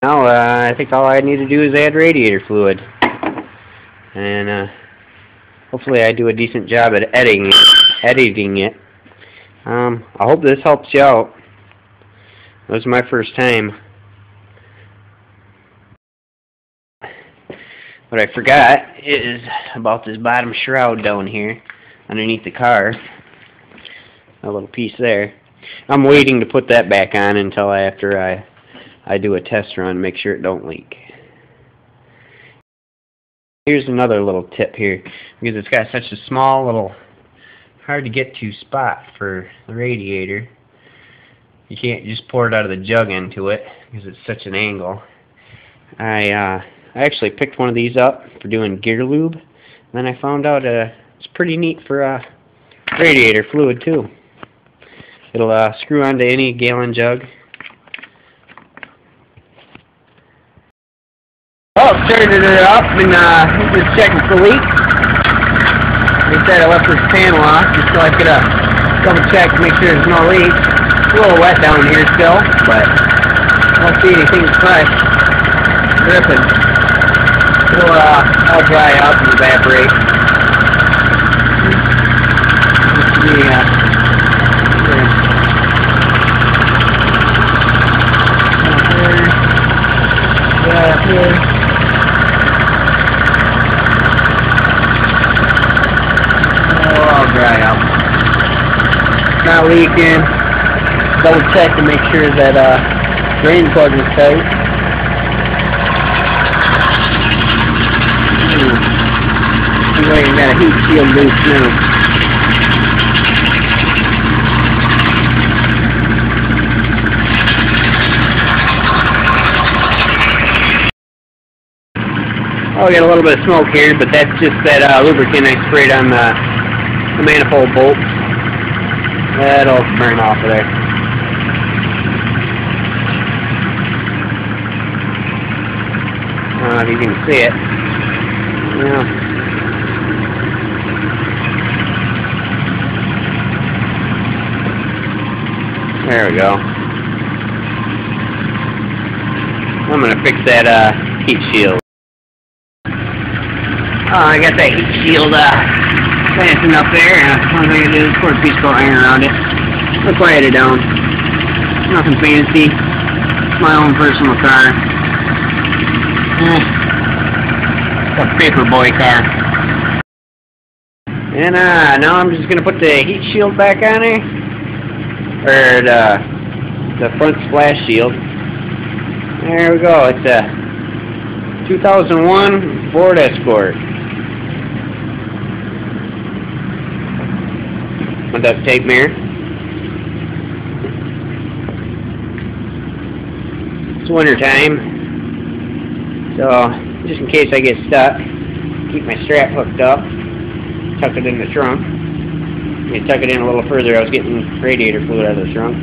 Now, I think all I need to do is add radiator fluid. And hopefully I do a decent job at editing it. I hope this helps you out. It was my first time. What I forgot is about this bottom shroud down here underneath the car. A little piece there. I'm waiting to put that back on until after I do a test run, make sure it don't leak. Here's another little tip here, because it's got such a small little hard to get to spot for the radiator. You can't just pour it out of the jug into it because it's such an angle. I actually picked one of these up for doing gear lube, and then I found out it's pretty neat for radiator fluid too. It'll screw onto any gallon jug. Oh, started it up and just checking for leaks. Like I said, I left this panel off just so I could double check to make sure there's no leaks. It's a little wet down here still, but I don't see anything fresh dripping. It'll all dry out and evaporate. Up here. Dry out. Not leaking. Double check to make sure that drain plug is tight. Anyway, you got a heat shield loose now. Oh, we got a little bit of smoke here, but that's just that lubricant I sprayed on the manifold bolt. That'll burn off of there. I don't know if you can see it. Yeah. There we go. I'm gonna fix that heat shield. Oh, I got that heat shield fastened up there, and all I'm going to do is pour a piece of iron around it. I'll quiet it down. Nothing fancy. It's my own personal car. It's a paperboy car. And now I'm just going to put the heat shield back on there. Or the front splash shield. There we go. It's a 2001 Ford Escort. A duct tape mirror. It's winter time, so just in case I get stuck, keep my strap hooked up, tuck it in the trunk. You tuck it in a little further. I was getting radiator fluid out of the trunk.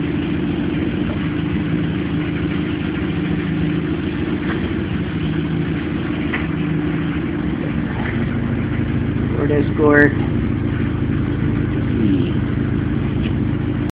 Ford Escort.